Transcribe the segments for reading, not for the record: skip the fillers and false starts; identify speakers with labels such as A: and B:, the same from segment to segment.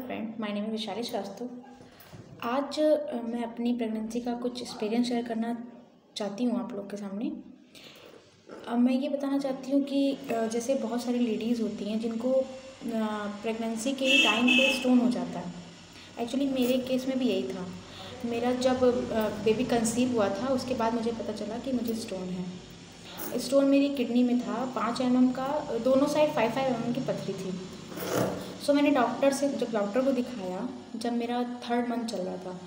A: Friend, my name is Vishali Srivastava. आज मैं अपनी प्रेगनेंसी का कुछ एक्सपीरियंस शेयर करना चाहती हूँ आप लोग के सामने। मैं ये बताना चाहती हूँ कि जैसे बहुत सारी लेडीज़ होती हैं जिनको प्रेगनेंसी के टाइम पे स्टोन हो जाता है। एक्चुअली मेरे केस में भी यही था। मेरा जब बेबी कंसीव हुआ था उसके बाद मुझे पता चला कि मुझे स्टोन है। स्टोन मेरी किडनी में था, 5 mm का, दोनों साइड 5-5 mm की पथरी थी। सो मैंने जब डॉक्टर को दिखाया, जब मेरा 3rd मंथ चल रहा था,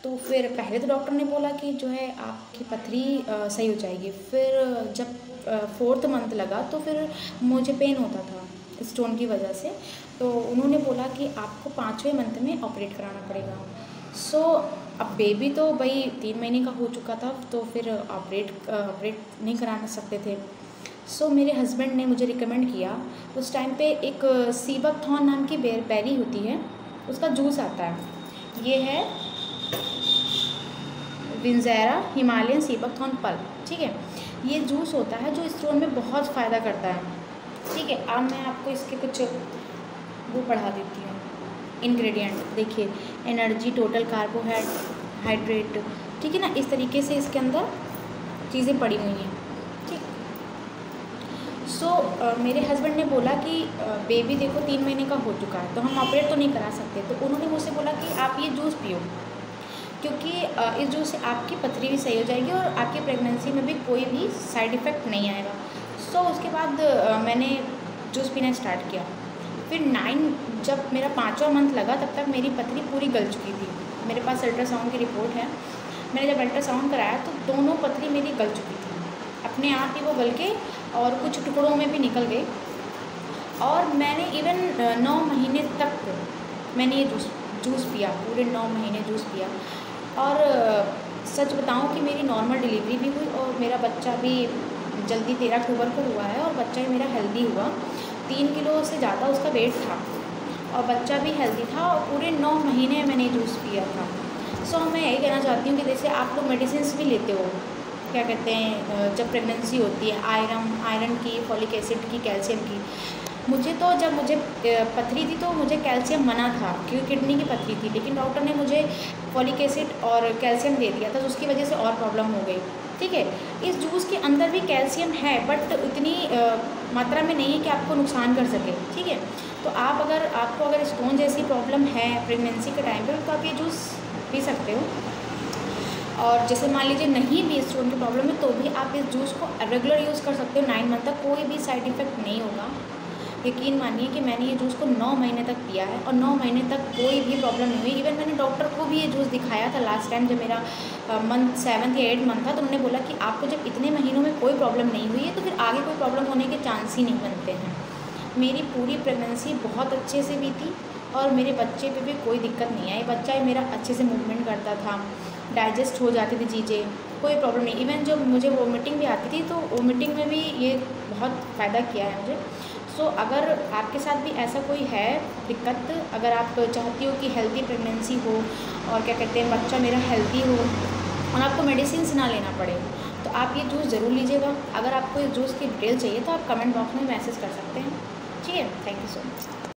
A: तो फिर पहले तो डॉक्टर ने बोला कि जो है आपकी पथरी सही हो जाएगी। फिर जब 4th मंथ लगा तो फिर मुझे पेन होता था स्टोन की वजह से, तो उन्होंने बोला कि आपको 5वें मंथ में ऑपरेट कराना पड़ेगा। सो अब बेबी तो भाई 3 महीने का हो चुका था, तो फिर ऑपरेट नहीं करा सकते थे। सो मेरे हस्बैंड ने मुझे रिकमेंड किया। उस टाइम पे एक सीबकथॉर्न नाम की बेरी होती है, उसका जूस आता है। ये है विंजेरा हिमालयन सीबकथॉर्न पल्प, ठीक है। ये जूस होता है जो स्टोन में बहुत फ़ायदा करता है, ठीक है। अब मैं आपको इसके कुछ वो पढ़ा देती हूँ इंग्रेडिएंट। देखिए, एनर्जी, टोटल कार्बोहाइड्रेट, ठीक है ना। इस तरीके से इसके अंदर चीज़ें पड़ी हुई हैं, ठीक। सो मेरे हस्बैंड ने बोला कि बेबी देखो 3 महीने का हो चुका है, तो हम ऑपरेट तो नहीं करा सकते। तो उन्होंने मुझसे बोला कि आप ये जूस पियो, क्योंकि इस जूस से आपकी पथरी भी सही हो जाएगी और आपकी प्रेगनेंसी में भी कोई भी साइड इफ़ेक्ट नहीं आएगा। सो उसके बाद मैंने जूस पीना स्टार्ट किया। फिर जब मेरा 5वां मंथ लगा, तब तक मेरी पथरी पूरी गल चुकी थी। मेरे पास अल्ट्रासाउंड की रिपोर्ट है। मैंने जब अल्ट्रासाउंड कराया तो दोनों पथरी मेरी गल चुकी थी, अपने आप ही वो गल के और कुछ टुकड़ों में भी निकल गए। और मैंने इवन 9 महीने तक मैंने ये जूस पिया, पूरे 9 महीने जूस पिया। और सच बताऊं कि मेरी नॉर्मल डिलीवरी भी हुई और मेरा बच्चा भी जल्दी 13 अक्टूबर को हुआ है, और बच्चा मेरा हेल्दी हुआ। 3 किलो से ज़्यादा उसका वेट था और बच्चा भी हेल्दी था, और पूरे 9 महीने मैंने जूस पिया था। सो मैं यही कहना चाहती हूँ कि जैसे आप लोग मेडिसिन भी लेते हो, क्या कहते हैं, जब प्रेगनेंसी होती है, आयरन की, फॉलिक एसिड की, कैल्शियम की। जब मुझे पथरी थी तो मुझे कैल्शियम मना था, क्योंकि किडनी की पथरी थी, लेकिन डॉक्टर ने मुझे फॉलिक एसिड और कैल्शियम दे दिया था, तो उसकी वजह से और प्रॉब्लम हो गई, ठीक है। इस जूस के अंदर भी कैल्शियम है, बट उतनी मात्रा में नहीं है कि आपको नुकसान कर सके, ठीक है। तो आपको अगर स्टोन जैसी प्रॉब्लम है प्रेगनेंसी के टाइम पर, तो आप ये जूस पी सकते हो। और जैसे मान लीजिए नहीं भी स्टोन की प्रॉब्लम है, तो भी आप इस जूस को रेगुलर यूज़ कर सकते हो। 9 मंथ तक कोई भी साइड इफ़ेक्ट नहीं होगा। यकीन मानिए कि मैंने ये जूस को 9 महीने तक पिया है और 9 महीने तक कोई भी प्रॉब्लम नहीं हुई। इवन मैंने डॉक्टर को भी ये जूस दिखाया था लास्ट टाइम, जब मेरा मंथ 7 या 8 मंथ था, तो उन्होंने बोला कि आपको जब इतने महीनों में कोई प्रॉब्लम नहीं हुई है, तो फिर आगे कोई प्रॉब्लम होने के चांस ही नहीं बनते हैं। मेरी पूरी प्रेगनेंसी बहुत अच्छे से बीती और मेरे बच्चे पे भी कोई दिक्कत नहीं आई। बच्चा मेरा अच्छे से मूवमेंट करता था, डाइजेस्ट हो जाती थी चीज़ें, कोई प्रॉब्लम नहीं। इवन जब मुझे वोमिटिंग भी आती थी, तो वोमिटिंग में भी ये बहुत फ़ायदा किया है मुझे। सो अगर आपके साथ भी ऐसा कोई है दिक्कत, अगर आप चाहती हो कि हेल्दी प्रेगनेंसी हो और क्या कहते हैं बच्चा मेरा हेल्दी हो और आपको मेडिसिन ना लेना पड़े, तो आप ये जूस ज़रूर लीजिएगा। अगर आपको इस जूस की डिटेल चाहिए तो आप कमेंट बॉक्स में मैसेज कर सकते हैं, ठीक है। Thank you so much.